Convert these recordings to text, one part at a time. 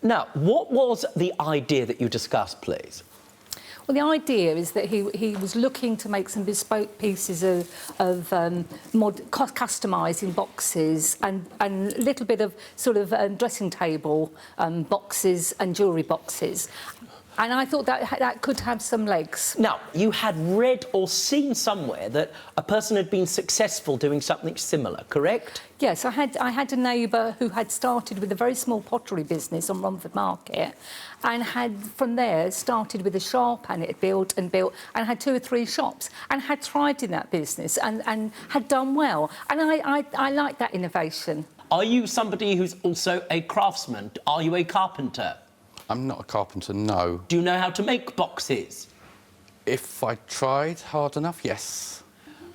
Now, what was the idea that you discussed, please? Well, the idea is that he was looking to make some bespoke pieces of customising boxes and a little bit of sort of dressing table boxes and jewellery boxes. And I thought that could have some legs. Now, you had read or seen somewhere that a person had been successful doing something similar, correct? Yes, I had a neighbour who had started with a very small pottery business on Romford Market and had, from there, started with a shop, and it had built and had 2 or 3 shops and had thrived in that business and had done well. And I like that innovation. Are you somebody who's also a craftsman? Are you a carpenter? I'm not a carpenter, no. Do you know how to make boxes? If I tried hard enough, yes.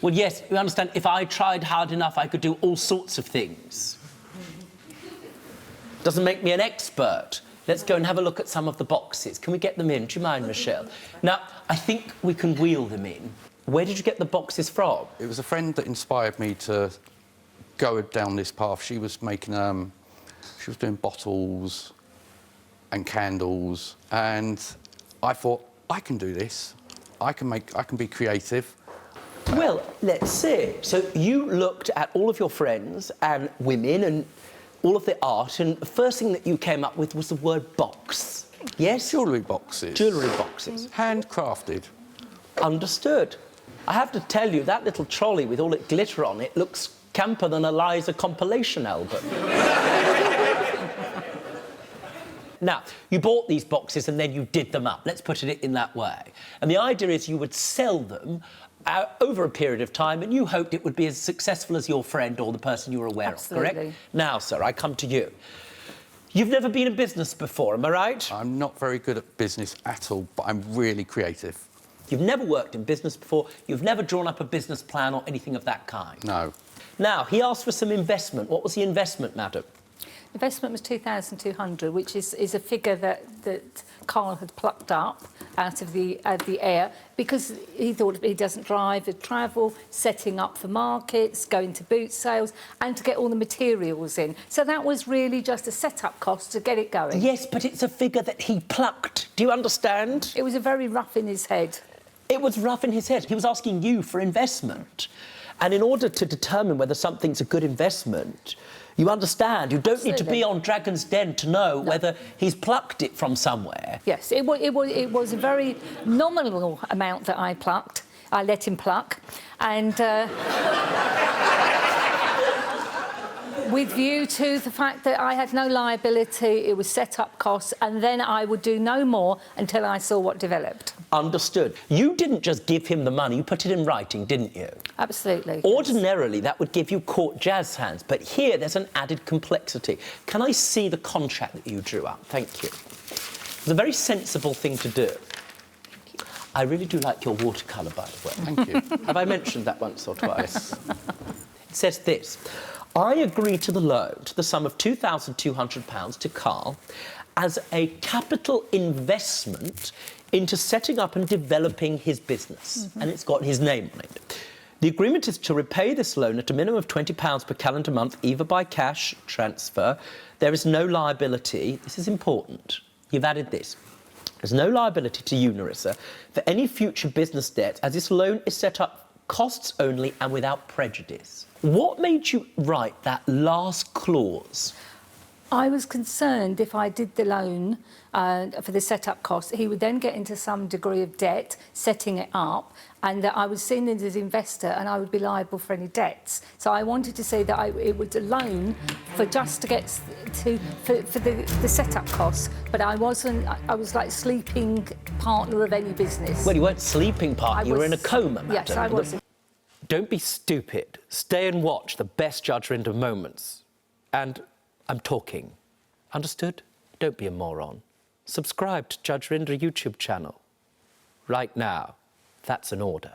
Well, yes, you understand, if I tried hard enough, I could do all sorts of things. Doesn't make me an expert. Let's go and have a look at some of the boxes. Can we get them in? Do you mind, Michelle? Now, I think we can wheel them in. Where did you get the boxes from? It was a friend that inspired me to go down this path. She was making, she was doing bottles and candles, and I thought, I can do this. I can be creative. Well, let's see. So you looked at all of your friends and women and all of the art, and the first thing that you came up with was the word box. Yes? Jewellery boxes. Jewellery boxes. Handcrafted. Understood. I have to tell you, that little trolley with all its glitter on it looks camper than a Liza compilation album. Now, you bought these boxes and then you did them up. Let's put it in that way. And the idea is you would sell them over a period of time, and you hoped it would be as successful as your friend or the person you were aware of, correct? Now, sir, I come to you. You've never been in business before, am I right? I'm not very good at business at all, but I'm really creative. You've never worked in business before, you've never drawn up a business plan or anything of that kind? No. Now, he asked for some investment. What was the investment, madam? Investment was 2,200, which is a figure that Carl had plucked up out of the air because he thought he doesn't drive, he'd travel, setting up for markets, going to boot sales, and to get all the materials in. So that was really just a set-up cost to get it going. Yes, but it's a figure that he plucked. Do you understand? It was a very rough in his head. It was rough in his head. He was asking you for investment. And in order to determine whether something's a good investment, you understand, you don't need to be on Dragon's Den to know whether he's plucked it from somewhere. Yes, it was a very nominal amount that I plucked. I let him pluck. And with view to the fact that I had no liability, it was set-up costs, and then I would do no more until I saw what developed. Understood. You didn't just give him the money, you put it in writing, didn't you? Absolutely. Ordinarily, that would give you court jazz hands, but here there's an added complexity. Can I see the contract that you drew up? Thank you. It's a very sensible thing to do. I really do like your watercolour, by the way. Thank you. Have I mentioned that once or twice? It says this: I agree to the loan to the sum of £2,200 to Carl as a capital investment into setting up and developing his business. And it's got his name on it. The agreement is to repay this loan at a minimum of £20 per calendar month, either by cash transfer. There is no liability. This is important. You've added this. There's no liability to you, Narissa, for any future business debt, as this loan is set up costs only and without prejudice. What made you write that last clause? I was concerned if I did the loan for the set-up costs, he would then get into some degree of debt setting it up, and that I was seen as an investor and I would be liable for any debts. So I wanted to say that it was a loan for just to get for the set-up costs, but I wasn't. I was like sleeping partner of any business. Well, you weren't sleeping partner, you were in a coma, madam. Yes, I was. Don't be stupid. Stay and watch the best Judge Rinder moments. And I'm talking. Understood? Don't be a moron. Subscribe to Judge Rinder YouTube channel. Right now. That's an order.